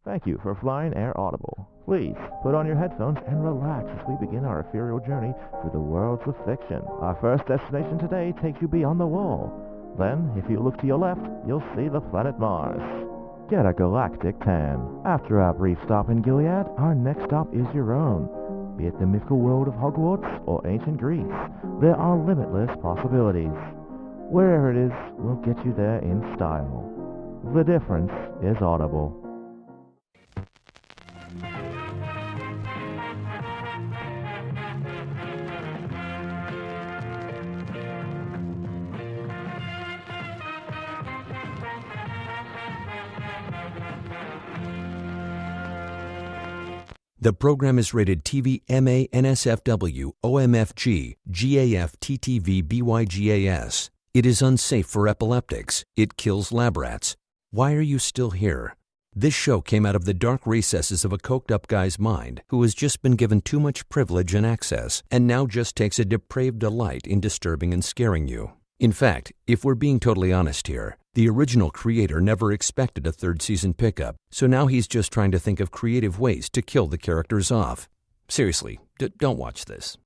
Thank you for flying Air Audible. Please put on your headphones and relax as we begin our ethereal journey through the worlds of fiction. Our first destination today takes you beyond the wall. Then, if you look to your left, you'll see the planet Mars. Get a galactic tan. After our brief stop in Gilead, our next stop is your own. Be it the mythical world of Hogwarts or ancient Greece, there are limitless possibilities. Wherever it is, we'll get you there in style. The difference is audible. The program is rated TV MA NSFW OMFG GAF TTV BYGAS. It is unsafe for epileptics. It kills lab rats. Why are you still here? This show came out of the dark recesses of a coked-up guy's mind who has just been given too much privilege and access and now just takes a depraved delight in disturbing and scaring you. In fact, if we're being totally honest here, the original creator never expected a third season pickup, so now he's just trying to think of creative ways to kill the characters off. Seriously, don't watch this.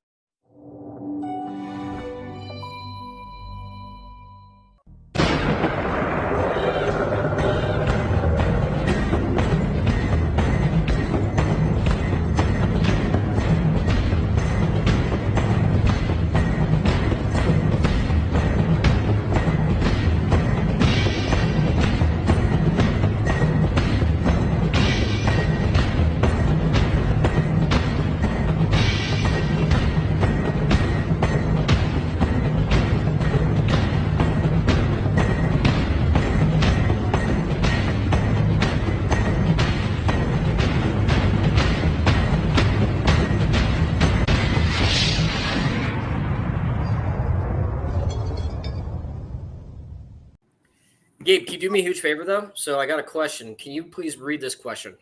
Gabe, can you do me a huge favor, though? So I got a question. Can you please read this question?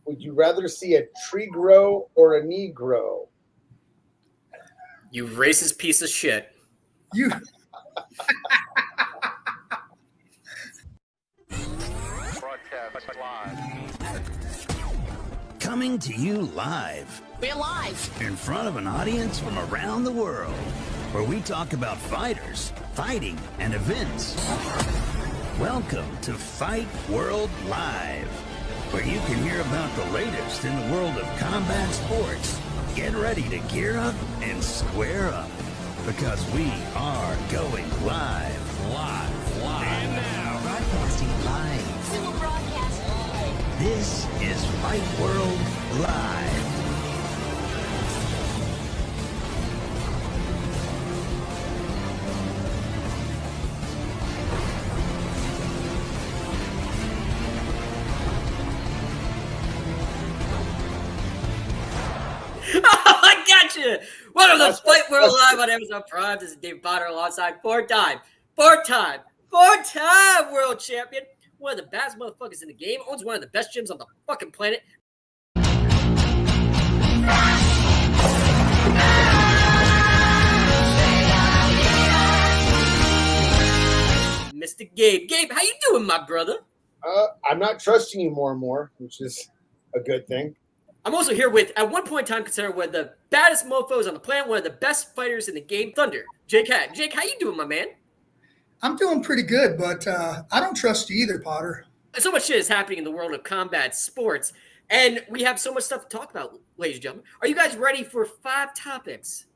Would you rather see a tree grow or a knee grow? You racist piece of shit. You. Broadcast live. Coming to you live. We're live. In front of an audience from around the world, where we talk about fighters, fighting, and events. Welcome to Fight World Live, where you can hear about the latest in the world of combat sports. Get ready to gear up and square up, because we are going live. And now, broadcasting live. We will broadcast live. This is Fight World Live. I got you. Welcome to Fight World Live on Amazon Prime. This is Dave Potter alongside four-time world champion, one of the best motherfuckers in the game, owns one of the best gyms on the fucking planet. Mr. Gabe. Gabe, how you doing, my brother? I'm not trusting you more and more, which is a good thing. I'm also here with, at one point in time, considered one of the baddest mofos on the planet, one of the best fighters in the game, Thunder, Jake Hattan. Jake, how you doing, my man? I'm doing pretty good, but I don't trust you either, Potter. So much shit is happening in the world of combat sports, and we have so much stuff to talk about, ladies and gentlemen. Are you guys ready for 5 topics?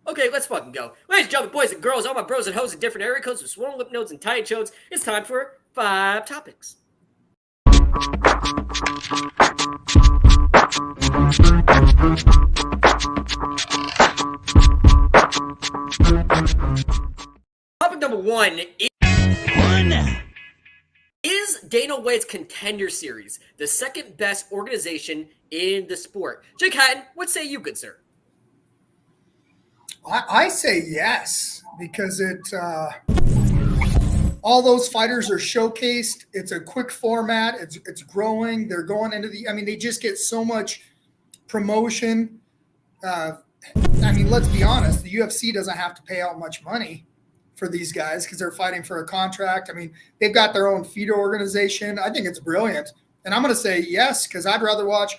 Okay, let's fucking go. Ladies and gentlemen, boys and girls, all my bros and hoes in different area codes with swollen lip nodes and tiny chodes, it's time for 5 topics. Topic number 1 is Dana White's Contender Series the second best organization in the sport? Jake Hattan, what say you, good sir? I say yes, because all those fighters are showcased. It's a quick format. It's growing. They're going into they just get so much promotion. Let's be honest. The UFC doesn't have to pay out much money for these guys because they're fighting for a contract. I mean, they've got their own feeder organization. I think it's brilliant. And I'm going to say yes, because I'd rather watch.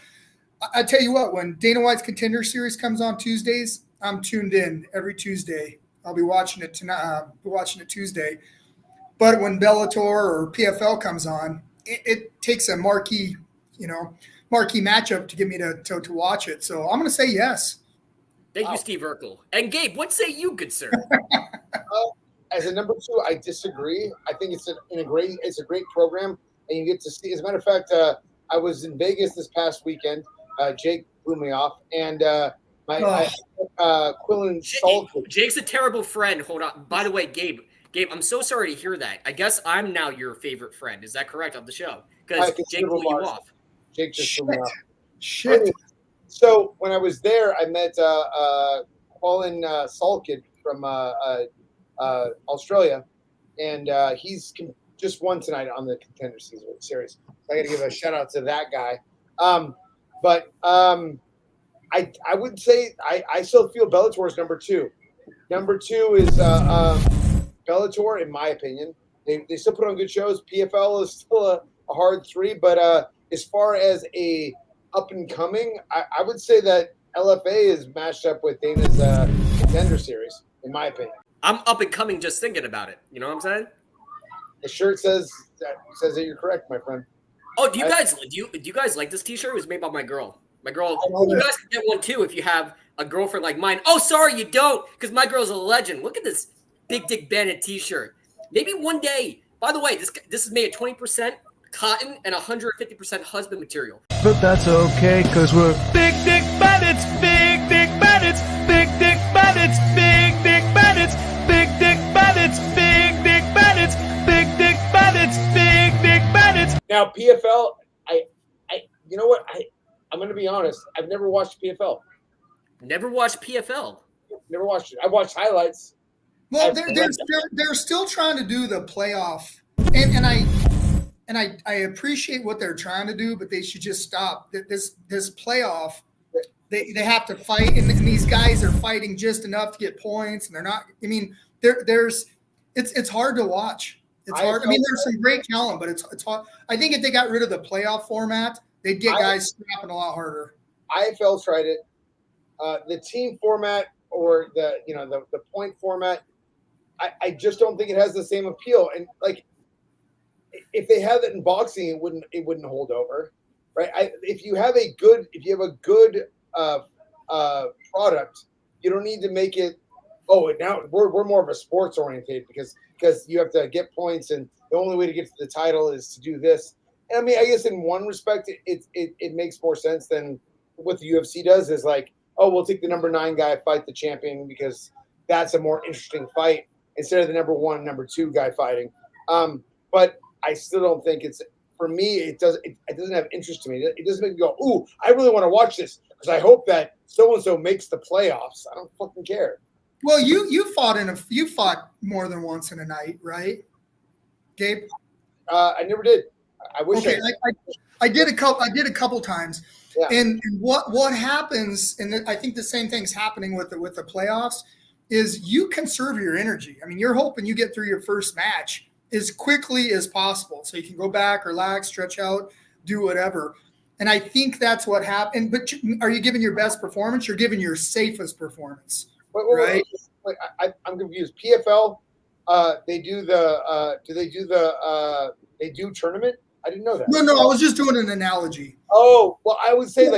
I tell you what, when Dana White's Contender Series comes on Tuesdays, I'm tuned in every Tuesday. I'll be watching it tonight. Watching it Tuesday. But when Bellator or PFL comes on, it takes a marquee matchup to get me to watch it. So I'm going to say yes. Thank you, Steve Urkel. And Gabe, what say you, good sir? As a number 2, I disagree. I think it's a great program, and you get to see. As a matter of fact, I was in Vegas this past weekend. Jake blew me off, and Quillen Salted. Jake's a terrible friend. Hold on. By the way, Gabe, I'm so sorry to hear that. I guess I'm now your favorite friend. Is that correct on the show? Because Jake blew you off. Jake just blew me off. Shit. So when I was there, I met Quillen Salkid from Australia, and he's just won tonight on the Contender Series. So I got to give a shout out to that guy. But I would say I still feel Bellator is number 2. Number 2 is Bellator, in my opinion. They still put on good shows. PFL is still a hard 3, but as far as a up and coming, I would say that LFA is matched up with Dana's Contender Series, in my opinion. I'm up and coming just thinking about it. You know what I'm saying? The shirt says that you're correct, my friend. Oh, do you guys like this T-shirt? It was made by my girl. My girl. You guys can get one too if you have a girlfriend like mine. Oh, sorry, you don't, because my girl's a legend. Look at this Big Dick Bennett T-shirt. Maybe one day. By the way, this is made of 20% cotton and 150% husband material. But that's okay, because we're Big Dick Bandits, Big Dick Bandits, Big Dick Bandits, Big Dick Bandits, Big Dick Bandits, Big Dick Bandits, Big Dick Bandits, Big Dick Bandits. Now, PFL, you know what? I'm going to be honest. I've never watched PFL. Never watched PFL. Never watched it. I watched highlights. Well, they're still trying to do the playoff, and I appreciate what they're trying to do, but they should just stop. This playoff, they have to fight, and these guys are fighting just enough to get points, and they're not. I mean, it's hard to watch. It's hard. I mean, there's some great talent, but it's hard. I think if they got rid of the playoff format, they'd get guys snapping a lot harder. IFL tried it. The team format or the point format, I just don't think it has the same appeal. And like, if they had it in boxing, it wouldn't hold over, right? If you have a good product, you don't need to make it. Oh, now we're more of a sports oriented because you have to get points, and the only way to get to the title is to do this. And I mean, I guess in one respect, it makes more sense than what the UFC does. Is like, oh, we'll take the number 9 guy, fight the champion, because that's a more interesting fight instead of the number 1, number 2 guy fighting. But I still don't think it's, for me, it doesn't have interest to me. It doesn't make me go, ooh, I really want to watch this because I hope that so-and-so makes the playoffs. I don't fucking care. Well, you fought more than once in a night, right, Gabe? I never did. I wish I did a couple times. Yeah. And what happens, and I think the same thing's happening with the playoffs, is you conserve your energy. I mean, you're hoping you get through your first match as quickly as possible so you can go back, relax, stretch out, do whatever. And I think that's what happened. But are you giving your best performance? You're giving your safest performance, right? Wait, I'm confused. PFL, they do tournament? I didn't know that. No, I was just doing an analogy. Oh, well, I would say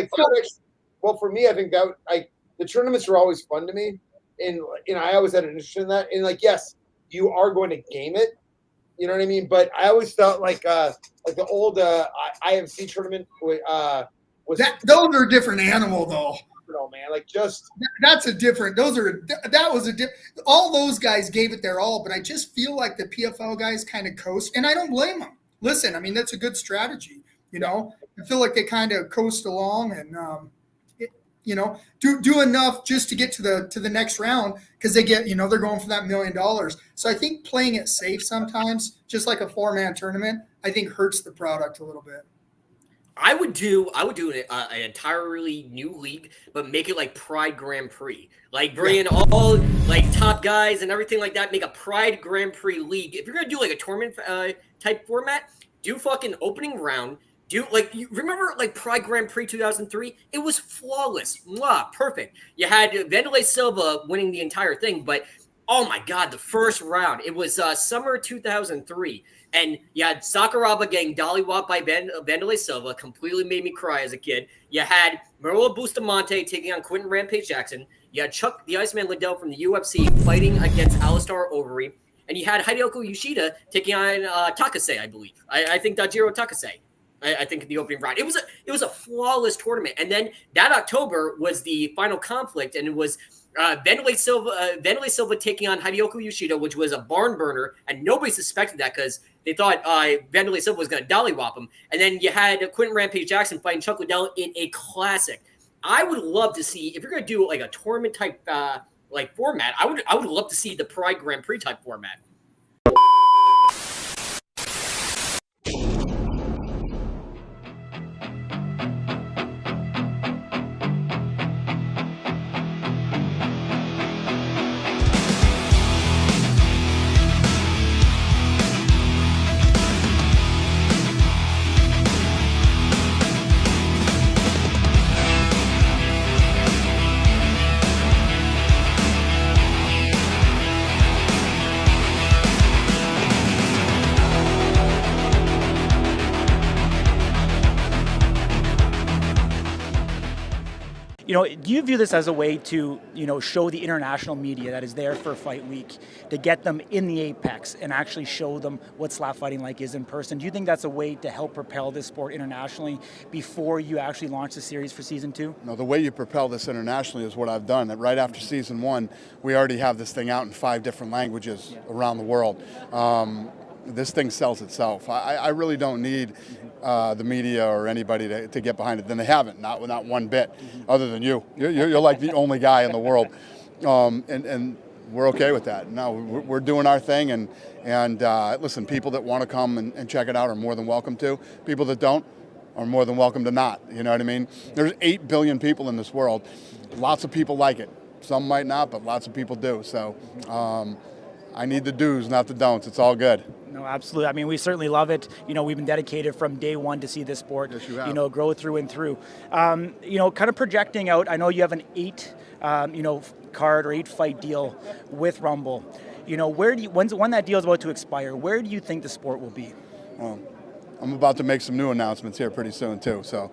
well, for me, I think that the tournaments are always fun to me. And I always had an interest in that. And like, yes, you are going to game it. You know what I mean? But I always felt like the old IFC tournament was that. Those are a different animal, though. No, man, like just that's a different. All those guys gave it their all, but I just feel like the PFL guys kind of coast, and I don't blame them. Listen, I mean, that's a good strategy. I feel like they kind of coast along and do enough just to get to the next round because they get they're going for that $1 million. So I think playing it safe sometimes, just like a 4-man tournament, I think hurts the product a little bit. I would do an entirely new league, but make it like Pride Grand Prix. Like bring in all like top guys and everything like that. Make a Pride Grand Prix league. If you're gonna do like a tournament type format, do fucking opening round. Do like you remember like Pride Grand Prix 2003? It was flawless, perfect. You had Vanderlei Silva winning the entire thing, but oh my god, the first round. It was summer 2003. And you had Sakuraba getting dollywopped by Vanderlei Silva, completely made me cry as a kid. You had Marola Bustamante taking on Quentin Rampage Jackson. You had Chuck the Iceman Liddell from the UFC fighting against Alistar Overeem. And you had Hideyoko Yoshida taking on Takase, I believe. I think Dajiro Takase. I think in the opening round. It was a flawless tournament. And then that October was the final conflict, and it was Vanderlei Silva taking on Hideyoko Yoshida, which was a barn burner, and nobody suspected that because they thought Vanderlei Silva was going to dollywop him. And then you had Quentin Rampage Jackson fighting Chuck Liddell in a classic. I would love to see, if you're going to do like a tournament type like format, I would love to see the Pride Grand Prix type format. Do you view this as a way to, show the international media that is there for Fight Week to get them in the apex and actually show them what slap fighting like is in person? Do you think that's a way to help propel this sport internationally before you actually launch the series for season 2? No, the way you propel this internationally is what I've done. That right after season 1, we already have this thing out in 5 different languages around the world. This thing sells itself. I really don't need the media or anybody to get behind it. Then they haven't, not one bit, other than you. You're like the only guy in the world, and we're okay with that. No, we're doing our thing, and listen, people that want to come and check it out are more than welcome to. People that don't are more than welcome to not. You know what I mean? There's 8 billion people in this world. Lots of people like it. Some might not, but lots of people do. So I need the do's, not the don'ts. It's all good. No, absolutely. I mean, we certainly love it. We've been dedicated from day one to see this sport, grow through and through. Kind of projecting out, I know you have an 8, card or 8 fight deal with Rumble. When that deal is about to expire, where do you think the sport will be? Well, I'm about to make some new announcements here pretty soon too. So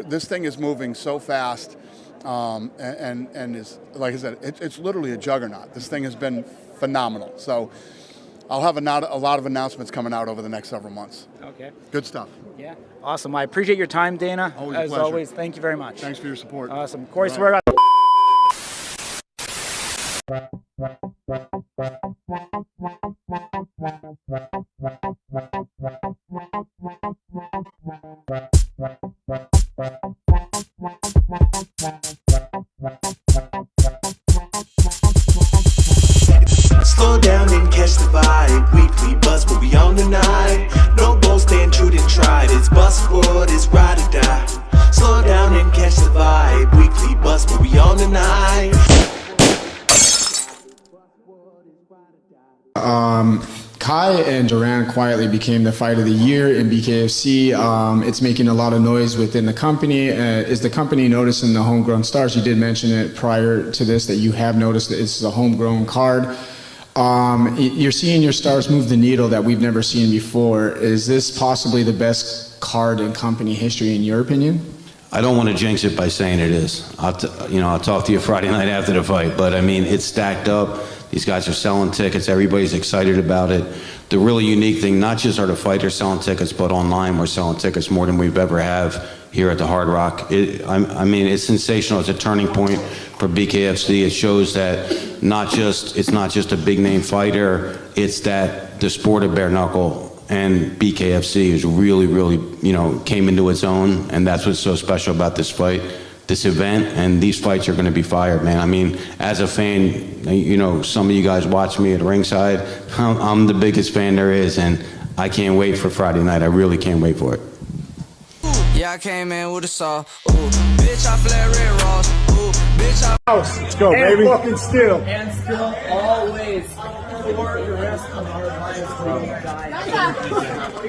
this thing is moving so fast, and is, like I said, it's literally a juggernaut. This thing has been phenomenal. So I'll have a lot of announcements coming out over the next several months. Okay. Good stuff. Yeah. Awesome. I appreciate your time, Dana. Always a As pleasure. always, thank you very much. Thanks for your support. Awesome. Corey, Right. swear on. Slow down and catch the vibe. Weekly buzz, but we on tonight. No bull stand true and tried. It's Buzzwood, it's ride or die. Slow down and catch the vibe. Weekly buzz, but we on tonight. Kai and Duran quietly became the fight of the year in BKFC. It's making a lot of noise within the company. Is the company noticing the homegrown stars? You did mention it prior to this that you have noticed that it's a homegrown card. You're seeing your stars move the needle that we've never seen before. Is this possibly the best card in company history in your opinion? I don't want to jinx it by saying it is. I'll talk to you Friday night after the fight, but I mean, it's stacked up. These guys are selling tickets. Everybody's excited about it. The really unique thing, not just are the fighters selling tickets, but online we're selling tickets more than we've ever have here at the Hard Rock. I mean, it's sensational. It's a turning point for BKFC. It shows that it's not just a big name fighter. It's that the sport of bare knuckle and BKFC is really, came into its own, and that's what's so special about this fight, this event, and these fights are going to be fired, man. I mean, as a fan, some of you guys watch me at ringside. I'm the biggest fan there is, and I can't wait for Friday night. I really can't wait for it. Yeah, I came in with a saw. Ooh, bitch, I flare red Ross. Ooh, bitch, I. Let's go, baby. Fucking still. And still always for the rest of our lives. I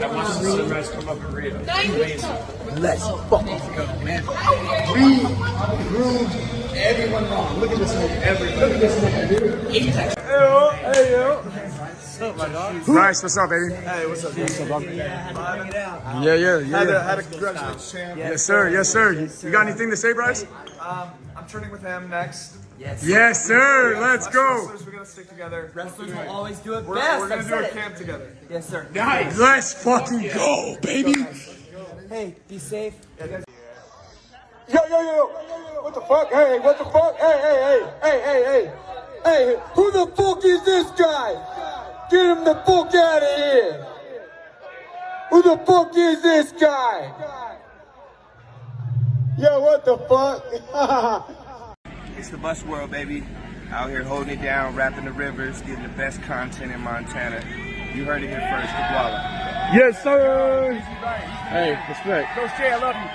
watched the sunrise come up in Rio. Amazing. Let's fucking go, man. We proved everyone wrong. Look at this nigga. Everybody. Look at this nigga, dude. Hey, yo. Bryce, what's up, baby? Hey, what's up, dude? What's up, dog? Yeah. Had a congratulations, champ. Yes, sir. Yes, sir. You got anything to say, Bryce? I'm training with him next. Yes, sir. Let's go. Wrestlers, we're gonna stick together. Wrestlers will always do it We're best. gonna do a camp together. Yes, sir. Nice. Let's fucking go, baby. Hey, be safe. Yo. What the fuck? Hey, what the fuck? Hey, who the fuck is this guy? Get him the fuck out of here. Who the fuck is this guy? Yo, what the fuck? It's the bus world, baby. Out here holding it down, rapping the rivers, getting the best content in Montana. You heard it here first, the Koala. Yes, sir. Hey, respect. Coach Jay, I love you.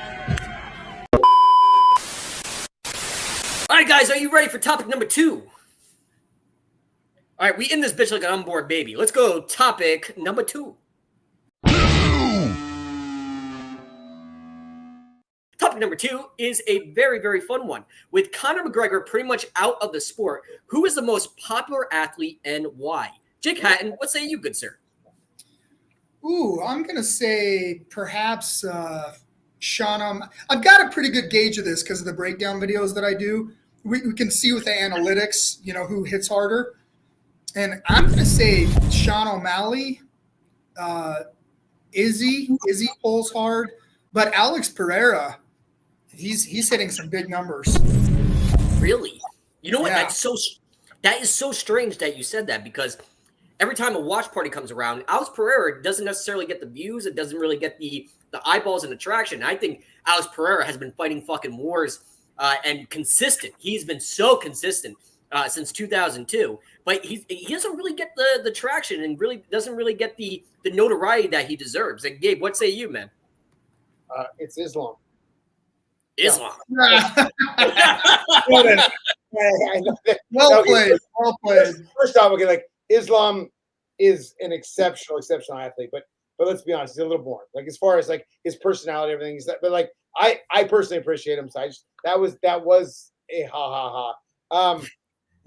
All right, guys, are you ready for topic number 2? All right, we end this bitch like an unborn baby. Let's go topic number 2. Topic number 2 is a very, very fun one. With Conor McGregor pretty much out of the sport, who is the most popular athlete and why? Jake Hattan, what say you, good sir? Ooh, I'm going to say perhaps Sean. I've got a pretty good gauge of this because of the breakdown videos that I do. We can see with the analytics, who hits harder. And I'm going to say Sean O'Malley, Izzy pulls hard, but Alex Pereira, he's hitting some big numbers. Really? You know what? Yeah. That is so strange that you said that, because every time a watch party comes around, Alex Pereira doesn't necessarily get the views. It doesn't really get the eyeballs and attraction. I think Alex Pereira has been fighting fucking wars and consistent. He's been so consistent since 2002, but he doesn't really get the traction and really doesn't really get the notoriety that he deserves. And Gabe, what say you, man? It's Islam. Islam. Well played. First off, okay, like Islam is an exceptional athlete, but let's be honest, he's a little boring. Like as far as like his personality, everything, but like I personally appreciate him. So that was a ha.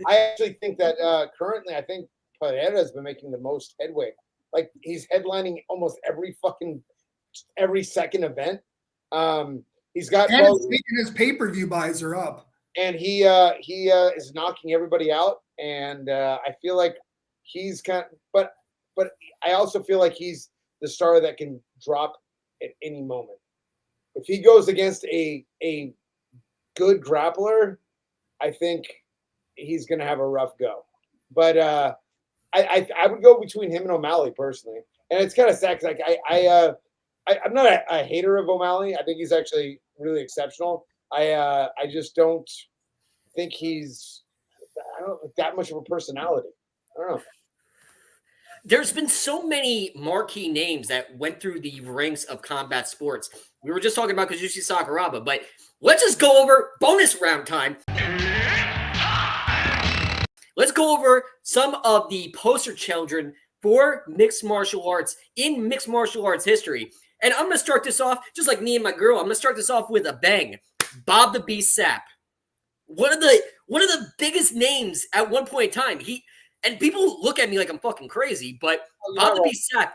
I actually think that currently, I think Pereira has been making the most headway. Like he's headlining almost every second event. He's got his pay-per-view buys are up, and he is knocking everybody out. And I feel like he's but I also feel like he's the star that can drop at any moment. If he goes against a good grappler, I think he's going to have a rough go. But I would go between him and O'Malley personally. And it's kind of sad because I'm not a hater of O'Malley. I think he's actually really exceptional. I just don't think he's that much of a personality. I don't know. There's been so many marquee names that went through the ranks of combat sports. We were just talking about Kazushi Sakuraba, but let's just go over bonus round time. Let's go over some of the poster children for mixed martial arts in mixed martial arts history. And I'm going to start this off, just like me and my girl, I'm going to start this off with a bang. Bob the Beast Sapp. One of the biggest names at one point in time. And people look at me like I'm fucking crazy, but Bob the Beast Sapp,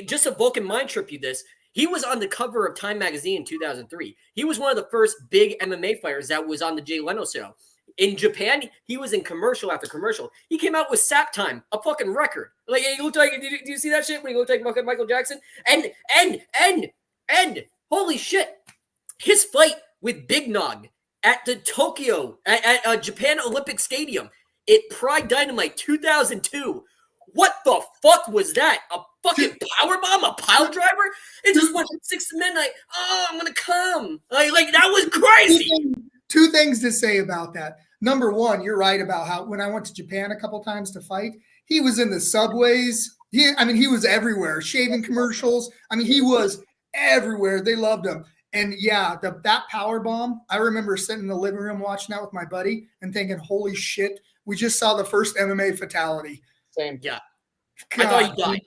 just a Vulcan mind trip you this. He was on the cover of Time magazine in 2003. He was one of the first big MMA fighters that was on the Jay Leno show. In Japan, he was in commercial after commercial. He came out with Sapp Time, a fucking record. Like he looked like, do you see that shit when he looked like Michael Jackson? And holy shit, his fight with Big Nog at the Tokyo at Japan Olympic Stadium at Pride Dynamite 2002. What the fuck was that? A fucking power bomb? A pile driver? It just went from 6 to midnight. Oh, I'm gonna come. Like that was crazy. Two things to say about that. Number one, you're right about how when I went to Japan a couple times to fight, he was in the subways. He was everywhere. Shaving commercials. He was everywhere. They loved him. And yeah, that power bomb, I remember sitting in the living room watching that with my buddy and thinking, holy shit, we just saw the first MMA fatality. Same. Yeah. God, I thought he died.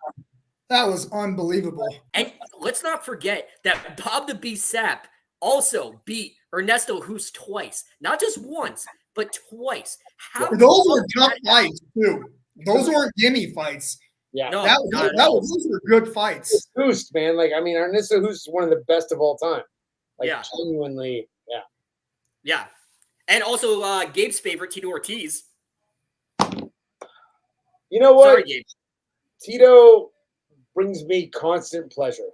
That was unbelievable. And let's not forget that Bob the Beast Sapp also beat Ernesto Hoost twice. Not just once, but twice. Those were tough fights, too. Those weren't gimme fights. Yeah. No, those were good fights. Hoost, man. Like, I mean, Ernesto Hoost is one of the best of all time. Like, Yeah. genuinely, yeah. Yeah. And also Gabe's favorite, Tito Ortiz. You know what? Sorry, Gabe. Tito brings me constant pleasure.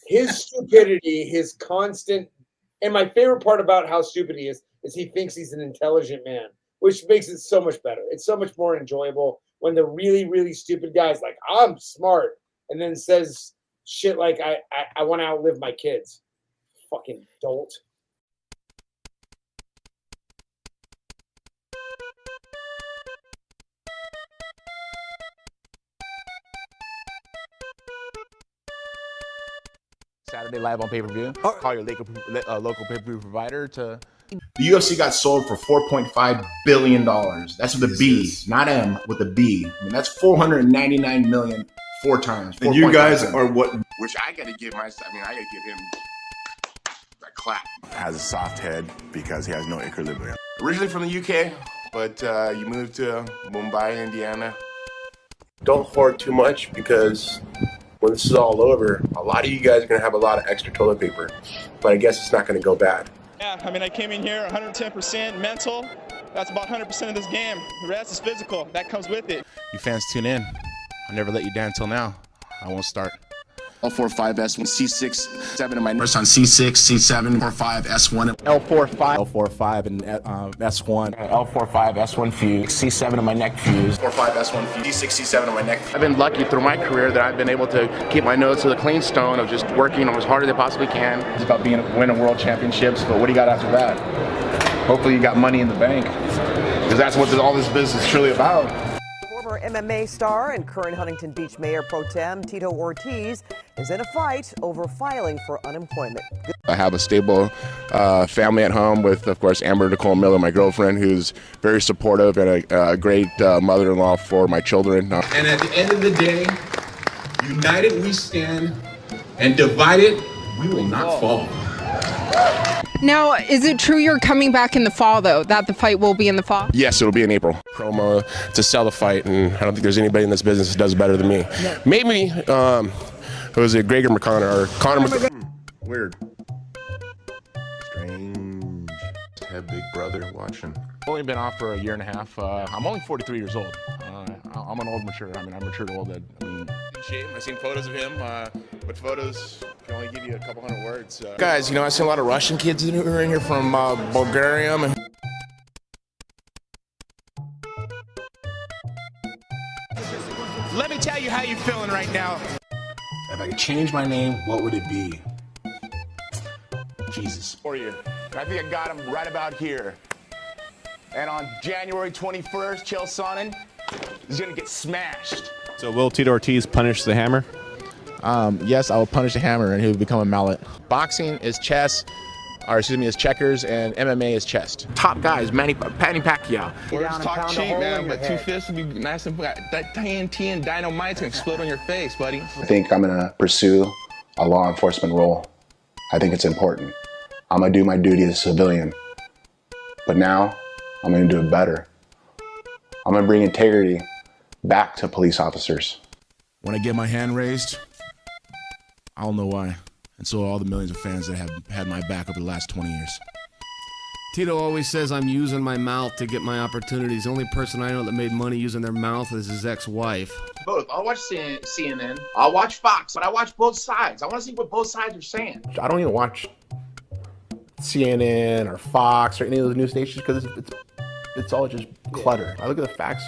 His stupidity, his constant, and my favorite part about how stupid he is he thinks he's an intelligent man, which makes it so much better. It's so much more enjoyable when the really, really stupid guy's like, I'm smart, and then says shit like, I want to outlive my kids. Fucking dolt. Saturday live on pay-per-view. Call your local pay-per-view provider to... The UFC got sold for $4.5 billion. That's with a B, not M, with a B. I mean, that's $499 million 4 times. And you guys are what? Which I got to give myself. I mean, I got to give him a clap. Has a soft head because he has no equilibrium. Originally from the UK, but you moved to Mumbai, Indiana. Don't hoard too much because when this is all over, a lot of you guys are going to have a lot of extra toilet paper. But I guess it's not going to go bad. Yeah, I mean, I came in here 110% mental. That's about 100% of this game. The rest is physical. That comes with it. You fans tune in. I never let you down until now. I won't start. L45, S1, C6, 7 in my first on C6, C7, 45, S1. L45 and S1. L45, S1 fuse, C7 in my neck fuse. 45, S1 fuse, C6, C7 in my neck. I've been lucky through my career that I've been able to keep my nose to the clean stone of just working as hard as I possibly can. It's about winning world championships, but what do you got after that? Hopefully you got money in the bank, because that's what all this business is truly about. Former MMA star and current Huntington Beach Mayor Pro Tem Tito Ortiz is in a fight over filing for unemployment. I have a stable family at home with, of course, Amber Nicole Miller, my girlfriend, who's very supportive and a great mother-in-law for my children. And at the end of the day, united we stand, and divided we will not fall. Now, is it true you're coming back in the fall, though, that the fight will be in the fall? Yes, it'll be in April. Promo to sell the fight, and I don't think there's anybody in this business that does better than me. No. Maybe, it was a Gregor McConnor or Connor McConnor. Weird. Strange. Have Big Brother watching. I've only been off for a year and a half. I'm only 43 years old. I'm an old mature. I mean, I'm mature to old. I mean, in shape. I've seen photos of him, but photos can only give you a couple hundred words. Guys, you know, I've seen a lot of Russian kids who are in here from Bulgaria. Let me tell you how you're feeling right now. If I could change my name, what would it be? Jesus. For you. I think I got him right about here. And on January 21st, Chael Sonnen is going to get smashed. So will Tito Ortiz punish the hammer? Yes, I will punish the hammer and he will become a mallet. Boxing is chess, or excuse me, is checkers, and MMA is chess. Top guys, Patty Pacquiao. Words talk cheap, man, but 2 fists would be nice and that TNT and dynamite's going to explode on your face, buddy. I think I'm going to pursue a law enforcement role. I think it's important. I'm going to do my duty as a civilian. But now, I'm going to do it better. I'm going to bring integrity back to police officers. When I get my hand raised, I don't know why. And so all the millions of fans that have had my back over the last 20 years. Tito always says I'm using my mouth to get my opportunities. The only person I know that made money using their mouth is his ex-wife. Both. I'll watch CNN. I'll watch Fox, but I watch both sides. I want to see what both sides are saying. I don't even watch CNN or Fox or any of those news stations because it's all just clutter. I look at the facts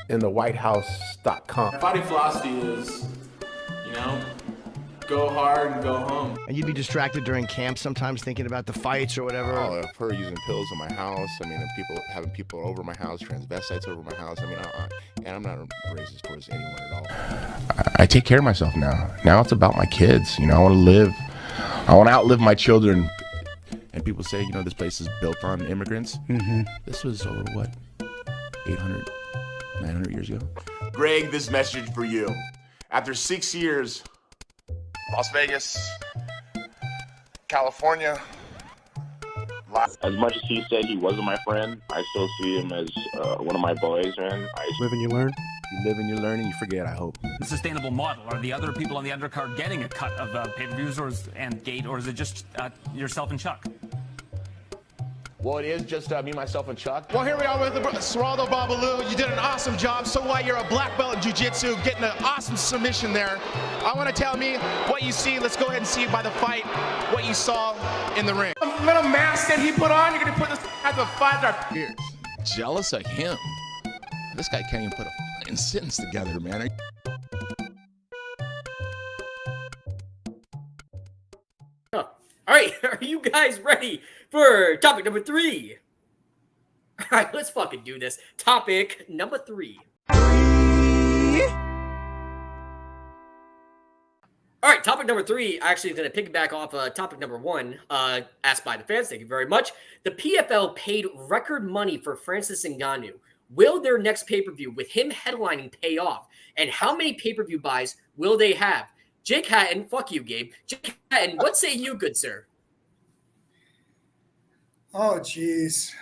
in the whitehouse.com. Fighting philosophy is, you know, go hard and go home. And you'd be distracted during camp sometimes thinking about the fights or whatever? Oh, I've heard using pills in my house. I mean, having people over my house, transvestites over my house. I mean, and I'm not racist towards anyone at all. I take care of myself now. Now it's about my kids. You know, I want to live I want to outlive my children. And people say, you know, this place is built on immigrants. Mm-hmm. This was over, what, 800, 900 years ago? Greg, this message for you. After 6 years, Las Vegas, California. As much as he said he wasn't my friend, I still see him as one of my boys, man. Live and you learn. You live and you learn and you forget, I hope. The sustainable model. Are the other people on the undercard getting a cut of pay-per-views and gate, or is it just yourself and Chuck? Well, it is just me, myself, and Chuck. Well, here we are with Geraldo Babalu. You did an awesome job. So what? You're a black belt in jiu-jitsu, getting an awesome submission there. I want to tell me what you see. Let's go ahead and see by the fight what you saw in the ring. A little mask that he put on. You're going to put this at the fight. Years. Jealous of him. This guy can't even put a fucking sentence together, man. All right, are you guys ready for topic number 3? All right, let's fucking do this. Topic number 3. All right, topic number 3 actually is going to piggyback off topic number 1, asked by the fans. Thank you very much. The PFL paid record money for Francis Ngannou. Will their next pay-per-view with him headlining pay off? And how many pay-per-view buys will they have? Jake Hattan, fuck you, Gabe. Jake Hattan, what say you, good sir? Oh, geez.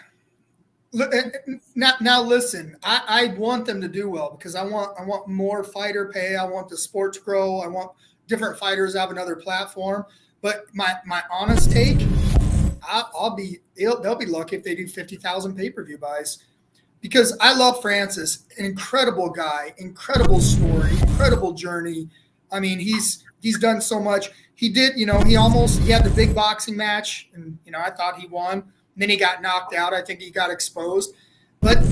Now listen, I want them to do well because I want more fighter pay. I want the sport to grow. I want different fighters to have another platform. But my honest take, they'll be lucky if they do 50,000 pay-per-view buys. Because I love Francis, an incredible guy, incredible story, incredible journey. I mean, he's done so much. He did, he had the big boxing match, and I thought he won. And then he got knocked out. I think he got exposed. But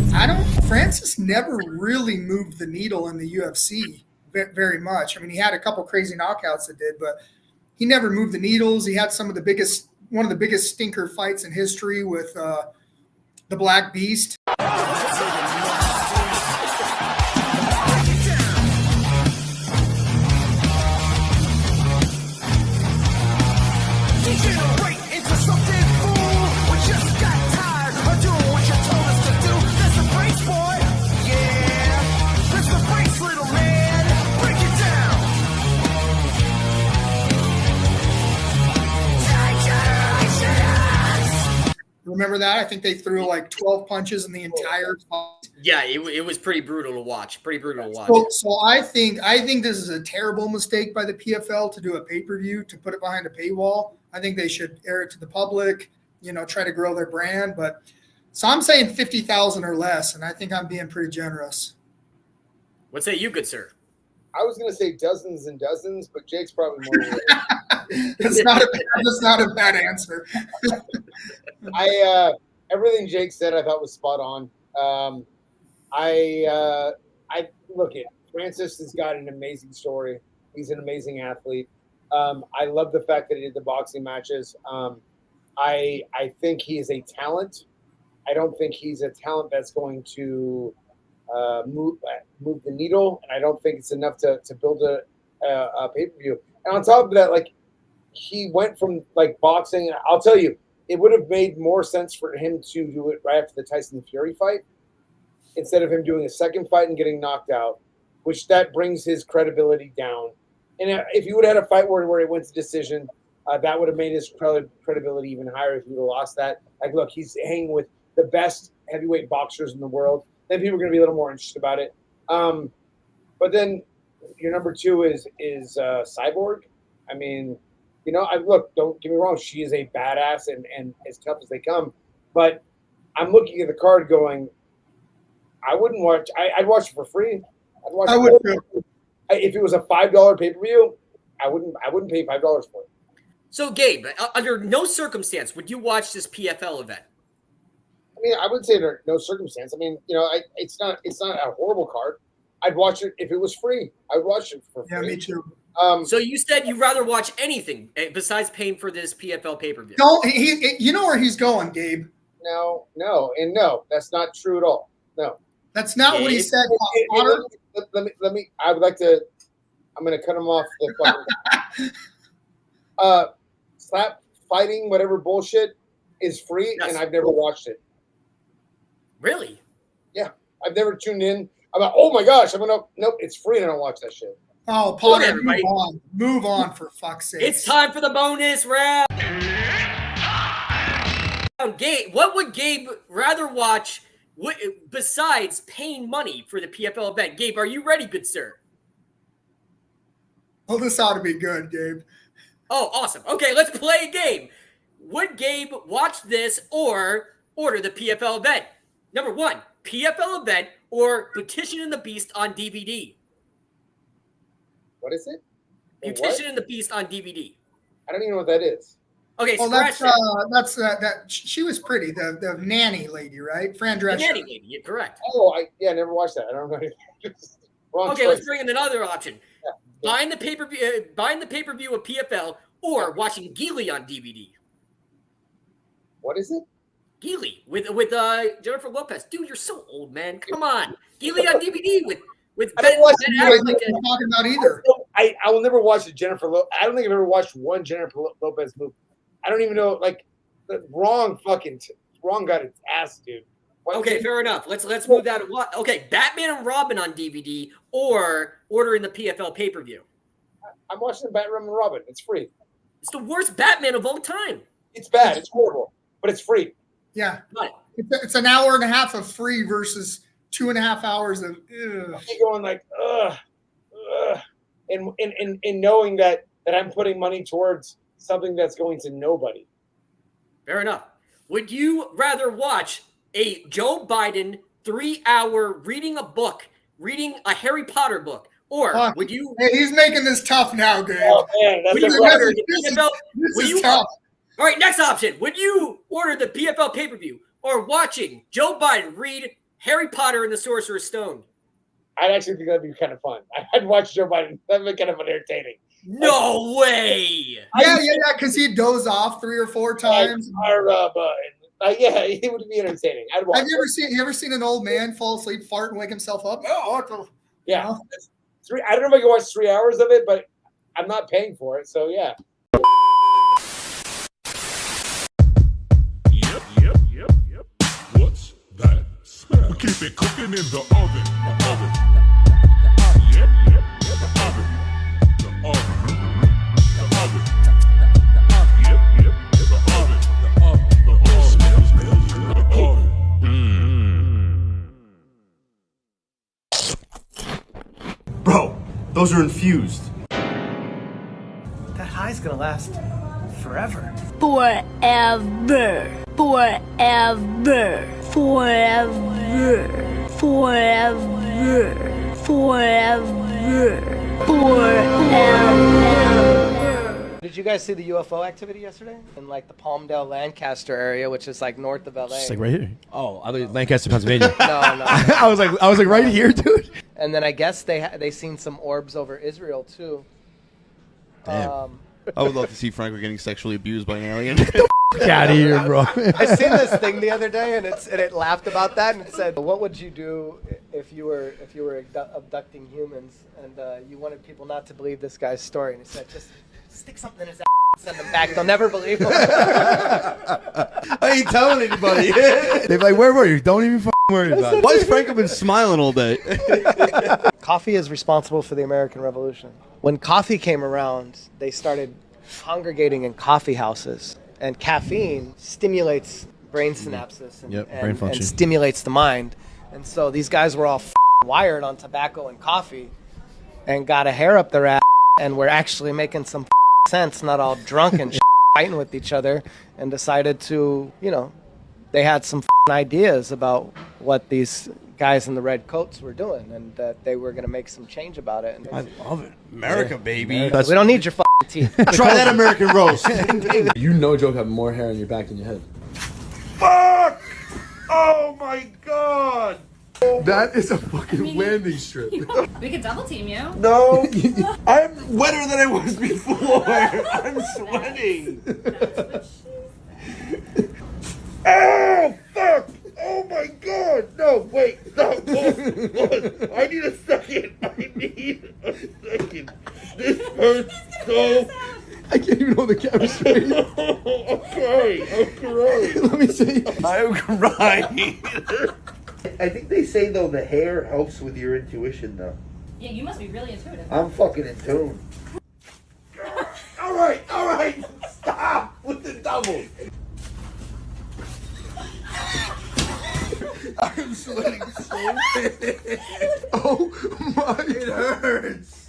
Francis never really moved the needle in the UFC very much. I mean, he had a couple crazy knockouts that did, but he never moved the needles. He had one of the biggest stinker fights in history with the Black Beast. Remember that? I think they threw like 12 punches in the entire fight. Yeah, it was pretty brutal to watch. So I think this is a terrible mistake by the PFL to do a pay-per-view, to put it behind a paywall. I think they should air it to the public, try to grow their brand. But so I'm saying 50,000 or less, and I think I'm being pretty generous. What say you, good sir? I was going to say dozens and dozens, but Jake's probably more. That's not a bad answer. Everything Jake said I thought was spot on. I look at Francis has got an amazing story. He's an amazing athlete. I love the fact that he did the boxing matches. I think he is a talent. I don't think he's a talent that's going to move the needle, and I don't think it's enough to build a pay-per-view. And on top of that, like, he went from like boxing. I'll tell you, it would have made more sense for him to do it right after the Tyson Fury fight instead of him doing a second fight and getting knocked out, which that brings his credibility down. And if he would have had a fight where it went to decision, that would have made his credibility even higher if he would have lost that. Like, look, he's hanging with the best heavyweight boxers in the world. Then people are going to be a little more interested about it. But then your number 2 is Cyborg. I mean, look, don't get me wrong. She is a badass and as tough as they come. But I'm looking at the card going, I wouldn't watch. I'd watch it for free. I would. If it was a $5 pay-per-view, I wouldn't pay $5 for it. So, Gabe, under no circumstance would you watch this PFL event? I mean, I would say under no circumstance. I mean, it's not a horrible card. I'd watch it if it was free. I would watch it for free. Yeah, me too. So you said you'd rather watch anything besides paying for this PFL pay-per-view. No, you know where he's going, Gabe. No, that's not true at all. No. That's not what he said. Let me. I would like to. I'm going to cut him off. slap fighting, whatever bullshit, is free, and I've never watched it. Really? Yeah, I've never tuned in. I'm like, oh my gosh, nope, it's free, and I don't watch that shit. Oh, Potter, move on for fuck's sake. It's time for the bonus round. Gabe, what would Gabe rather watch besides paying money for the PFL event? Gabe, are you ready, good sir? Oh, this ought to be good, Gabe. Oh, awesome. Okay, let's play a game. Would Gabe watch this or order the PFL event? Number 1, PFL event or Petition in the Beast on DVD? What is it? Petition in the Beast on DVD. I don't even know what that is. Okay, that's she was pretty, the nanny lady, right? Fran Drescher. The nanny lady, yeah, correct. Oh, I never watched that. I don't know. Okay, choice. let's bring in another option. Yeah. Buying the pay-per-view of PFL or watching Geely on DVD. What is it? Geely with Jennifer Lopez. Dude, you're so old, man. Come on. Geely on DVD with I Ben. don't watch Ben Affleck. Talking about either. I will never watch the Jennifer Lopez. I don't think I've ever watched one Jennifer Lopez movie. I don't even know, like, the wrong got its ass, dude. Okay, fair enough. Let's move that. Okay, Batman and Robin on DVD or ordering the PFL pay-per-view. I'm watching Batman and Robin. It's free. It's the worst Batman of all time. It's bad. It's horrible, but it's free. Yeah, it's an hour and a half of free versus 2.5 hours of. Ugh. You're going like, and knowing that I'm putting money towards something that's going to nobody. Fair enough. Would you rather watch a Joe Biden 3-hour reading a Harry Potter book, or would you? Hey, he's making this tough now, Gabe. Oh man, that's this is tough. All right, next option. Would you order the PFL pay-per-view or watching Joe Biden read Harry Potter and the Sorcerer's Stone? I'd actually think that'd be kind of fun. I'd watch Joe Biden. That'd be kind of entertaining. No way. Yeah, because he'd doze off 3 or 4 times. Yeah, it would be entertaining. I'd watch. Have you ever seen an old man fall asleep, fart, and wake himself up? Oh, yeah. I don't know if I can watch 3 hours of it, but I'm not paying for it, so yeah. Yep. What's that smell? We keep it cooking in the oven. Yep. The oven. The oven. The oven. Yep. The oven. The oven. Bro, those are infused. That high's gonna last forever. Did you guys see the UFO activity yesterday in like the Palmdale, Lancaster area, which is like north of LA? Just like right here. Oh, I thought Lancaster, Pennsylvania. No. I was like right here, dude. And then I guess they seen some orbs over Israel too. Damn. I would love to see Franco getting sexually abused by an alien. Get out of here, bro. I seen this thing the other day, and it laughed about that, and it said, "What would you do if you were abducting humans, and you wanted people not to believe this guy's story?" And he said, "Just stick something in his ass and send them back. They'll never believe him." I ain't telling anybody. They're like, "Where were you? Don't even worry about it." Why has Franco been smiling all day? Coffee is responsible for the American Revolution. When coffee came around, they started congregating in coffee houses, and caffeine stimulates brain synapses brain function. and stimulates the mind. And so these guys were all wired on tobacco and coffee and got a hair up their ass and were actually making some sense, not all drunk and fighting with each other, and decided to, they had some ideas about what these guys in the red coats were doing, and that they were going to make some change about it. And I love it. America, baby. We don't need your teeth. Try that American roast. You no joke have more hair on your back than your head. Fuck! Oh my god! That is a fucking landing strip. We could double team you. No, I'm wetter than I was before. I'm sweating. Oh fuck! Oh my god! No, wait, stop! I need a second. This hurts so. I can't even hold the camera straight. Okay. Let me see. I'm crying. I think they say though the hair helps with your intuition though. Yeah, you must be really intuitive. I'm fucking in tune. All right. Stop with the double. I'm sweating so bad. Oh my! It hurts.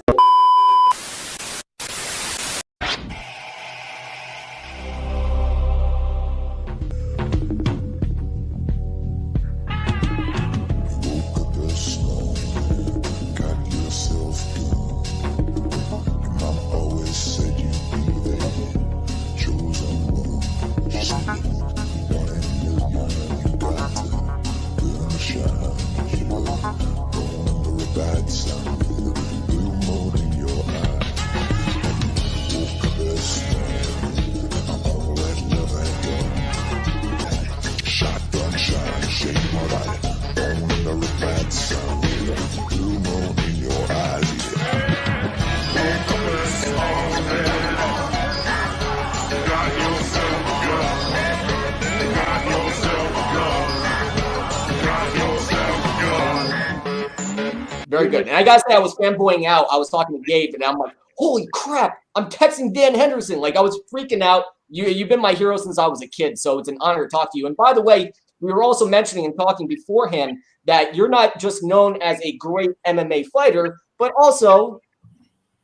Very good. And I gotta say, I was fanboying out. I was talking to Gabe, and I'm like, holy crap, I'm texting Dan Henderson. Like, I was freaking out. You've been my hero since I was a kid, so it's an honor to talk to you. And by the way, we were also mentioning and talking beforehand that you're not just known as a great MMA fighter, but also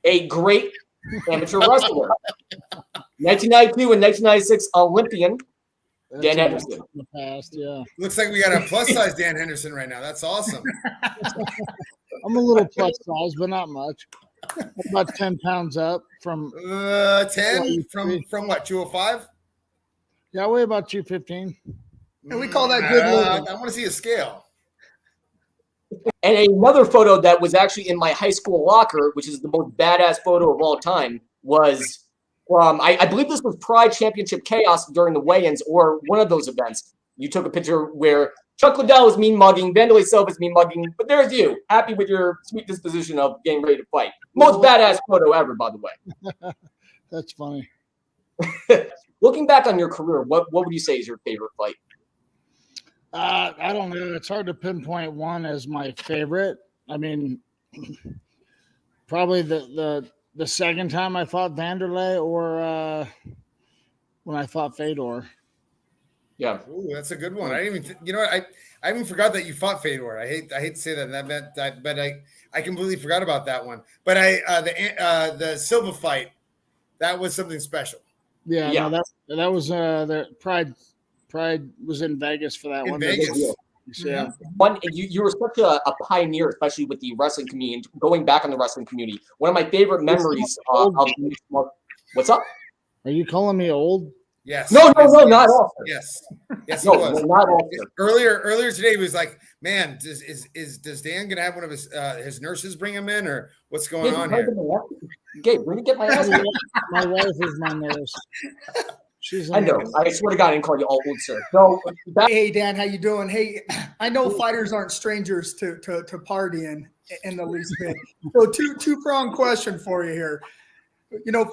a great amateur wrestler. 1992 and 1996 Olympian Dan Henderson. The past, yeah. Looks like we got a plus size Dan Henderson right now. That's awesome. I'm a little plus size, but not much. About 10 pounds up from 10 from what, 205? Yeah, I weigh about 215. And we call that good living. I want to see a scale. And another photo that was actually in my high school locker, which is the most badass photo of all time, was I believe this was Pride Championship Chaos during the weigh-ins or one of those events. You took a picture where Chuck Liddell is mean mugging, Vanderlei Silva is mean mugging, but there's you, happy with your sweet disposition of getting ready to fight. Most badass photo ever, by the way. That's funny. Looking back on your career, what would you say is your favorite fight? I don't know. It's hard to pinpoint one as my favorite. I mean, probably the second time I fought Vanderlei or when I fought Fedor. Yeah. Ooh, that's a good one. I didn't even, I even forgot that you fought Fedor. I hate to say that, but I completely forgot about that one. But the Silva fight, that was something special. Yeah. No, that was the Pride was in Vegas for that in one. Vegas. Yeah. You were such a pioneer, especially with the wrestling community and going back on the wrestling community. One of my favorite memories of what's up? Are you calling me old? Yes. No, not all. Yes. Yes, no, it was. not all. Earlier today, he was like, "Man, does Dan gonna have one of his nurses bring him in, or what's going on here?" Gabe, where did you get my ass? My wife is my nurse. I know. I swear to God, I didn't call you all old, sir. So, hey, Dan, how you doing? Hey, I know fighters aren't strangers to partying in the least bit. So, two-pronged question for you here.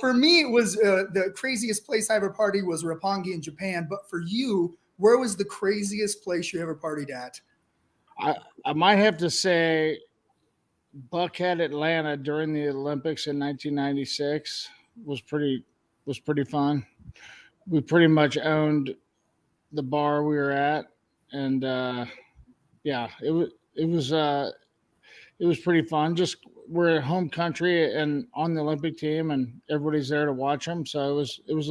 For me, it was the craziest place I ever partied was Roppongi in Japan. But for you, where was the craziest place you ever partied at? I might have to say Buckhead, Atlanta during the Olympics in 1996 was pretty fun. We pretty much owned the bar we were at, and it was pretty fun. Just we're at home country and on the Olympic team, and everybody's there to watch them. So it was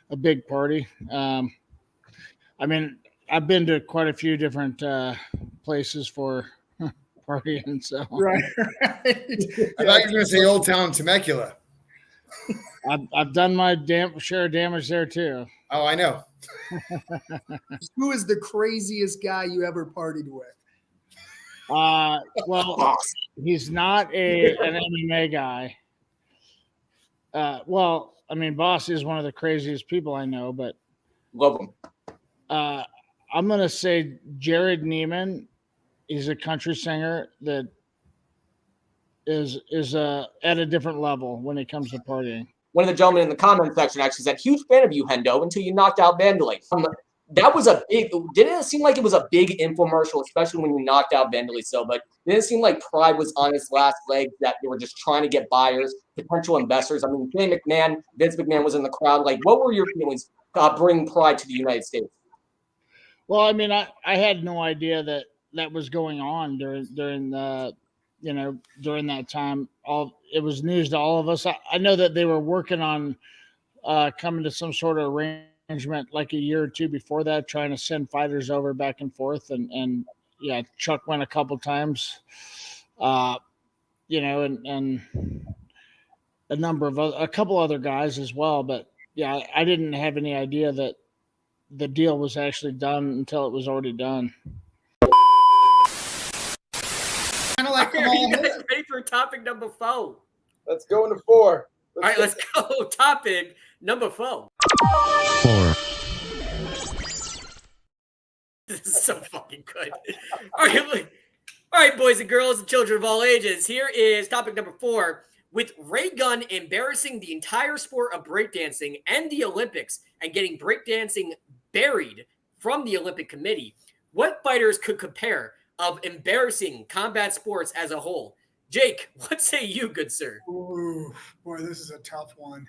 a big party. I mean, I've been to quite a few different places for partying. So right. I thought you were going to say Old Town Temecula. I've done my share of damage there too. Oh, I know. Who is the craziest guy you ever partied with? Well, he's not an MMA guy. Well, I mean, Boss is one of the craziest people I know, but love him. I'm gonna say Jared Neiman. He's a country singer that is at a different level when it comes to partying. one of the gentlemen in the comment section actually said, huge fan of you, Hendo, until you knocked out Vanderlei. That was didn't it seem like it was a big infomercial, especially when you knocked out Vanderlei Silva? Didn't it seem like Pride was on its last leg, that they were just trying to get buyers, potential investors? I mean, Vince McMahon was in the crowd. Like, what were your feelings bringing Pride to the United States? Well, I mean, I had no idea that was going on during that time. It was news to all of us. I know that they were working on coming to some sort of arrangement like a year or two before that, trying to send fighters over back and forth. And yeah, Chuck went a couple times, and a couple other guys as well. But yeah, I didn't have any idea that the deal was actually done until it was already done. Kind of like, are you guys ready for topic number 4? Let's go into 4. All right, let's go. Topic number 4. 4. This is so fucking good. All right, boys and girls and children of all ages. Here is topic number 4. With Ray Gunn embarrassing the entire sport of breakdancing and the Olympics and getting breakdancing buried from the Olympic Committee, what fighters could compare of embarrassing combat sports as a whole? Jake, what say you, good sir? Ooh, boy, this is a tough one.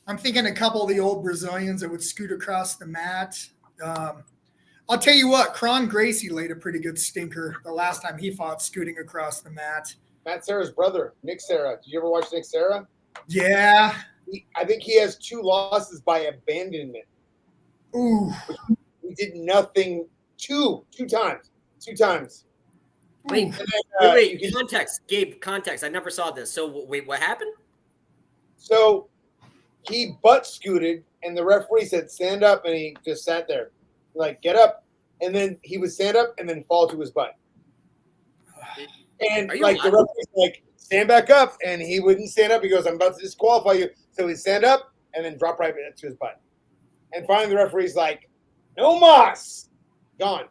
I'm thinking a couple of the old Brazilians that would scoot across the mat. I'll tell you what, Kron Gracie laid a pretty good stinker the last time he fought scooting across the mat. Matt Serra's brother, Nick Serra. Did you ever watch Nick Serra? Yeah. I think he has 2 losses by abandonment. Ooh. He did nothing two times. Wait, context. Gabe, context. I never saw this. So wait, what happened? So he butt scooted, and the referee said, stand up, and he just sat there. Like, get up. And then he would stand up and then fall to his butt. And like the referee's like, stand back up, and he wouldn't stand up. He goes, I'm about to disqualify you. So he'd stand up and then drop right to his butt. And finally the referee's like, no mas. Gone.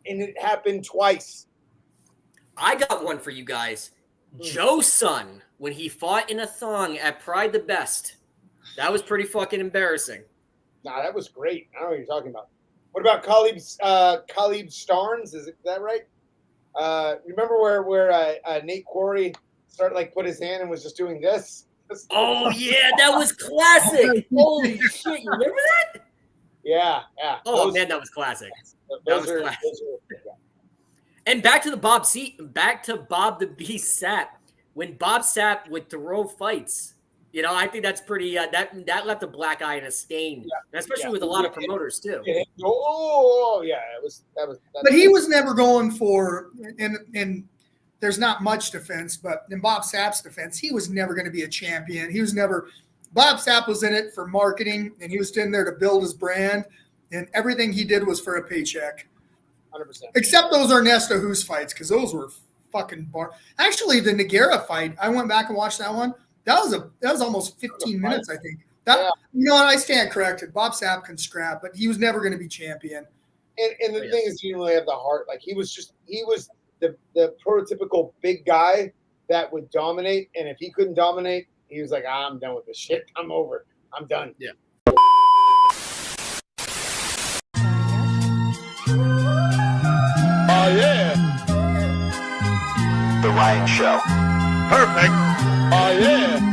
And it happened twice. I got one for you guys. Joe's son, when he fought in a thong at Pride the Best, that was pretty fucking embarrassing. Nah, that was great. I don't know what you're talking about. What about Khalib Starnes? Is that right? Remember where Nate Quarry started put his hand and was just doing this? Oh yeah, that was classic. Holy shit, you remember that? Yeah. Oh man, that was classic. Classic. And back to Bob the Beast Sapp. When Bob Sapp would throw fights, I think that's pretty. That left a black eye and a stain, especially with a lot of promoters too. Oh yeah, that was. But he was never going for, and there's not much defense, but in Bob Sapp's defense, he was never going to be a champion. Bob Sapp was in it for marketing, and he was in there to build his brand, and everything he did was for a paycheck. 100%. Except those Ernesto Hoost fights, because those were fucking Actually, the Nogueira fight, I went back and watched that one. That was almost 15 minutes, I think. I stand corrected. Bob Sapp can scrap, but he was never going to be champion. And the thing is, he didn't really have the heart. Like he was the prototypical big guy that would dominate, and if he couldn't dominate, he was like, I'm done with this shit. I'm over. I'm done. Yeah. Oh yeah. The Ryan Show. Perfect. Oh yeah.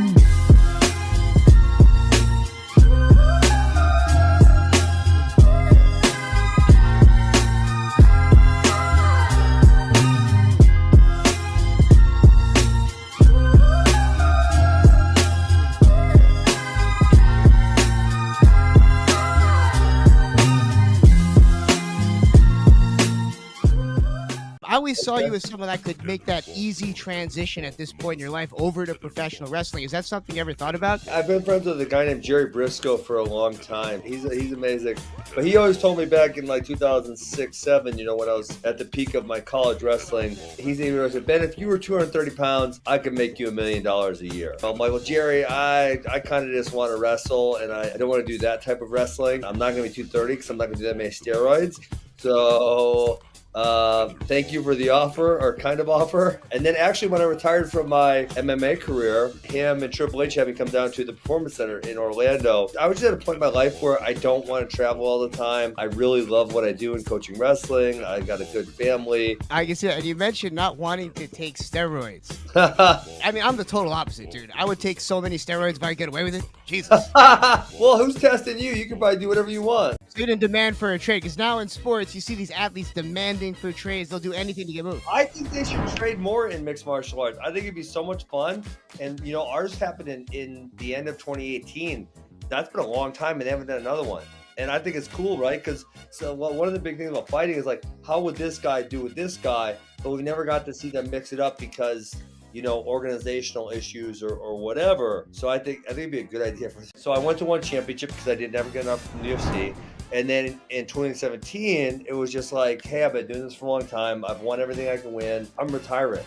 I always saw you as someone that could make that easy transition at this point in your life over to professional wrestling. Is that something you ever thought about? I've been friends with a guy named Jerry Briscoe for a long time. He's amazing. But he always told me back in 2006-07, when I was at the peak of my college wrestling, he said, Ben, if you were 230 pounds, I could make you $1 million a year. I'm like, well, Jerry, I kind of just want to wrestle, and I don't want to do that type of wrestling. I'm not going to be 230 because I'm not going to do that many steroids. So Thank you for the offer, or kind of offer. And then actually when I retired from my MMA career, him and Triple H had me come down to the Performance Center in Orlando. I was just at a point in my life where I don't want to travel all the time. I really love what I do in coaching wrestling. I got a good family. I guess, yeah, and you mentioned not wanting to take steroids. I mean, I'm the total opposite, dude. I would take so many steroids if I could get away with it. Jesus. Well, who's testing you? You can probably do whatever you want. So you didn't demand for a trade, because now in sports, you see these athletes demanding for trades. They'll do anything to get moved. I think they should trade more in mixed martial arts. I think it'd be so much fun. And, you know, ours happened in the end of 2018. That's been a long time, and they haven't done another one. And I think it's cool, right? Because one of the big things about fighting is like, how would this guy do with this guy? But we never got to see them mix it up because, you know, organizational issues or whatever. So I think it'd be a good idea for. So I went to one championship because I did never get enough from the UFC. And then in 2017, it was just like, hey, I've been doing this for a long time. I've won everything I can win. I'm retiring.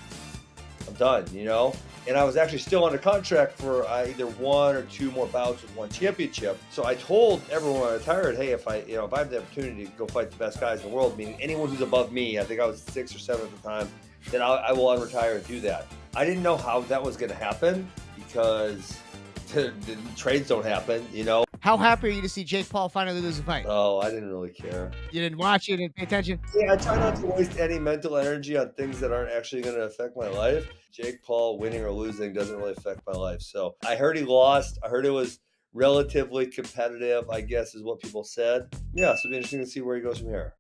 I'm done, you know? And I was actually still under contract for either 1 or 2 more bouts with one championship. So I told everyone when I retired, hey, if I have the opportunity to go fight the best guys in the world, meaning anyone who's above me, I think I was 6 or 7 at the time, then I will unretire and do that. I didn't know how that was going to happen because the trades don't happen, you know? How happy are you to see Jake Paul finally lose a fight? Oh, I didn't really care. You didn't watch it, didn't pay attention? Yeah, I try not to waste any mental energy on things that aren't actually going to affect my life. Jake Paul winning or losing doesn't really affect my life. So I heard he lost. I heard it was relatively competitive, I guess is what people said. Yeah, so it'll be interesting to see where he goes from here.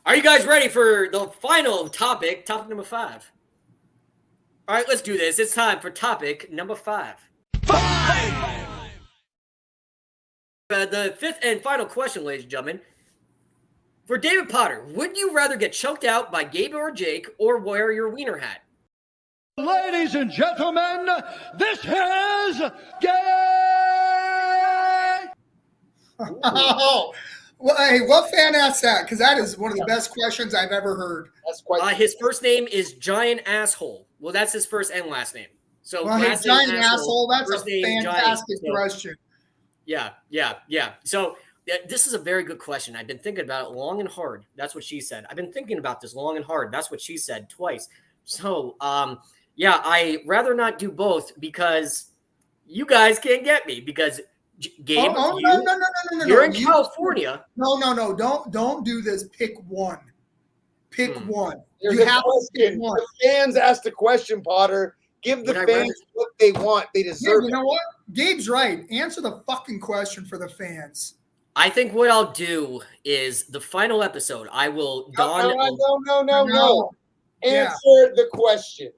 Are you guys ready for the final topic number 5? All right, let's do this. It's time for topic number 5. The 5th and final question, ladies and gentlemen. For David Potter, would you rather get choked out by Gabe or Jake or wear your wiener hat? Ladies and gentlemen, this is Gabe! Oh, well, hey, what fan asked that? Because that is one of the best questions I've ever heard. That's quite. His first name is Giant Asshole. Well, that's his first and last name. So, well, hey, Giant Asshole, that's a fantastic question. Yeah. So, this is a very good question. I've been thinking about it long and hard. That's what she said. I've been thinking about this long and hard. That's what she said twice. So, yeah, I rather not do both because you guys can't get me because Gabe, no. You're in California. No. Don't do this. Pick one. Pick one. There's you a have question. to pick one. The fans asked the question, Potter. Give the fans what they want. They deserve it. You know what? Gabe's right. Answer the fucking question for the fans. I think what I'll do is the final episode. I will don. No. Yeah. Answer the question.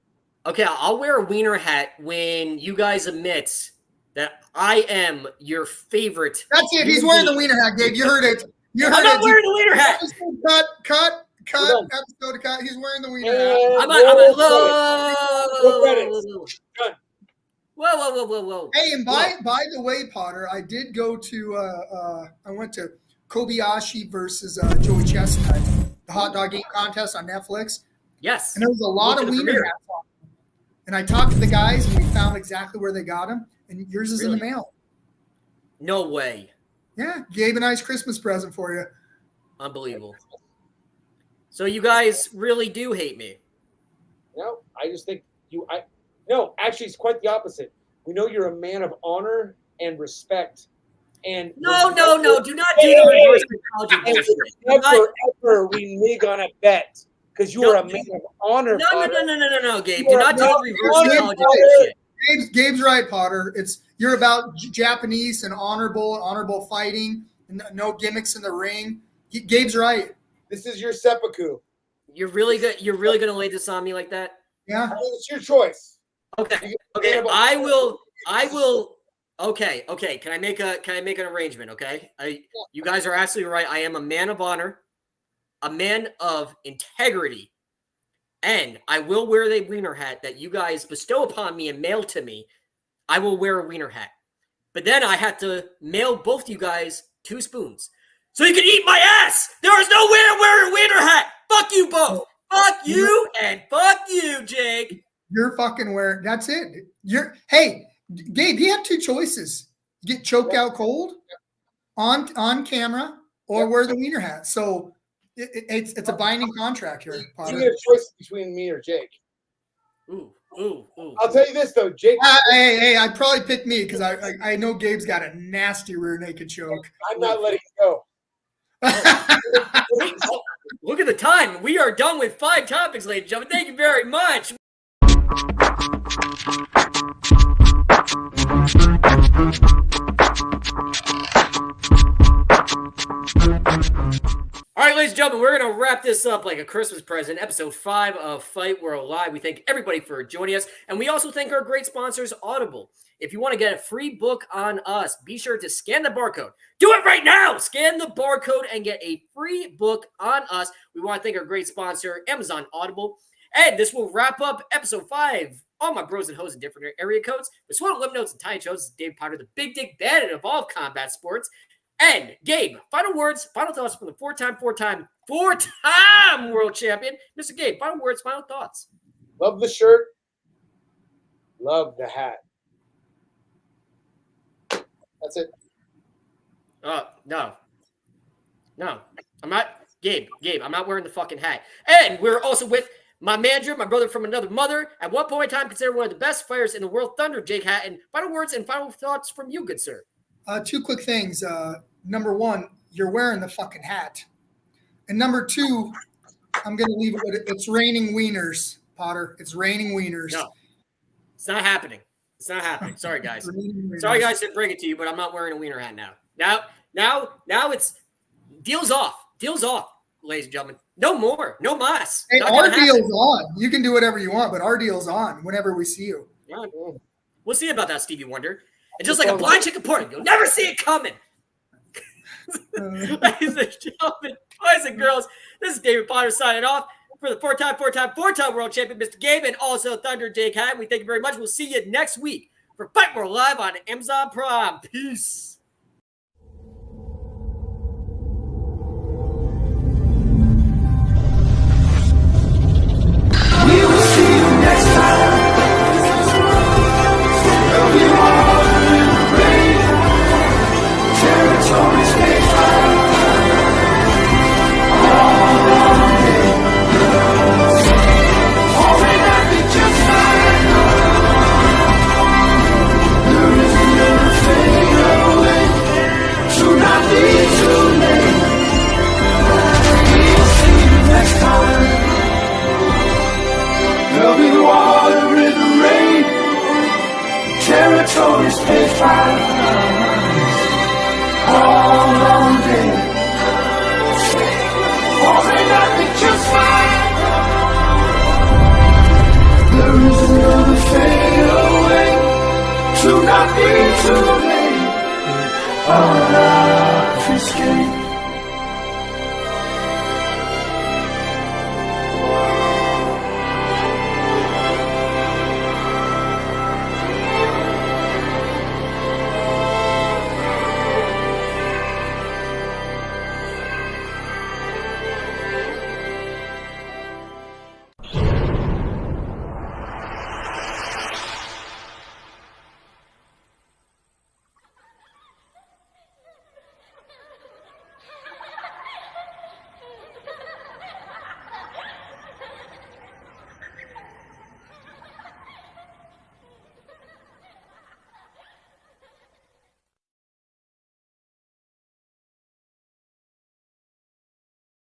Okay, I'll wear a wiener hat when you guys admit that I am your favorite. That's it. He's wearing the wiener hat, Gabe. You heard it. I'm not wearing the wiener hat. Cut. Episode cut. He's wearing the wiener hat. Whoa. Hey, and by the way, Potter, I did go to I went to Kobayashi versus Joey Chestnut, the hot dog eating contest on Netflix. Yes. And there was a lot of wiener hats on. And I talked to the guys, and we found exactly where they got them. And yours is in the mail. No way. Yeah, Gabe, a nice Christmas present for you. Unbelievable. So you guys really do hate me. No, I just think no, actually, it's quite the opposite. We know you're a man of honor and respect. And no. Do not do the reverse psychology. Ever we nig on a bet because you are a man of honor. No, Gabe. Do not do the reverse psychology shit. Gabe's right, Potter. You're about Japanese and honorable fighting, and no gimmicks in the ring. Gabe's right. This is your seppuku. You're really good. You're really gonna lay this on me like that? Yeah. It's your choice. Okay. I will. Okay. Can I make an arrangement? Okay. You guys are absolutely right. I am a man of honor, a man of integrity, and I will wear the wiener hat that you guys bestow upon me and mail to me. I will wear a wiener hat, but then I have to mail both you guys 2 spoons so you can eat my ass. There is no way to wear a wiener hat. Fuck you both. Fuck you and fuck you, Jake. You're fucking wearing. That's it. Hey, Gabe. You have 2 choices: you get choked out cold on camera, or wear the wiener hat. So it's a binding contract here. You get a choice between me or Jake. Ooh. I'll tell you this though, Jake. Hey, I'd probably pick me because I know Gabe's got a nasty rear naked choke. I'm not letting it go. Look at the time. We are done with 5 topics, ladies and gentlemen. Thank you very much. All right, ladies and gentlemen, we're going to wrap this up like a Christmas present. Episode 5 of Fight World Live. We thank everybody for joining us. And we also thank our great sponsors, Audible. If you want to get a free book on us, be sure to scan the barcode. Do it right now. Scan the barcode and get a free book on us. We want to thank our great sponsor, Amazon Audible. And this will wrap up episode 5. All my bros and hoes in different area codes. The Swell Lip Notes and Tiny Toes. This is Dave Potter, the Big Dick Bandit of all combat sports. And Gabe, final words, final thoughts from the four-time world champion, Mr. Gabe. Final words, final thoughts. Love the shirt. Love the hat. That's it. No. I'm not Gabe, I'm not wearing the fucking hat. And we're also with my manager, my brother from another mother. At one point in time, considered one of the best fighters in the world, Thunder, Jake Hattan. Final words and final thoughts from you, good sir. 2 quick things. Number 1, you're wearing the fucking hat. And number 2, I'm going to leave it with it. It's raining wieners, Potter. It's raining wieners. No, it's not happening. It's not happening. Sorry, guys. Sorry, guys, to bring it to you, but I'm not wearing a wiener hat now. Now it's deals off. Deals off, ladies and gentlemen. No more. No mas. Hey, our deal's on. You can do whatever you want, but our deal's on whenever we see you. Yeah. We'll see about that, Stevie Wonder. And just like a blind chicken porn, you'll never see it coming. Ladies and gentlemen, boys and girls, this is David Potter signing off for the four-time world champion, Mr. Gabe, and also Thunder Jake Hattan. We thank you very much. We'll see you next week for Fight World Live on Amazon Prime. Peace. There'll be water in the rain, territories paid fines, all on day. Or may not be just fine. There is another fade away, to not be too late. Our life escape.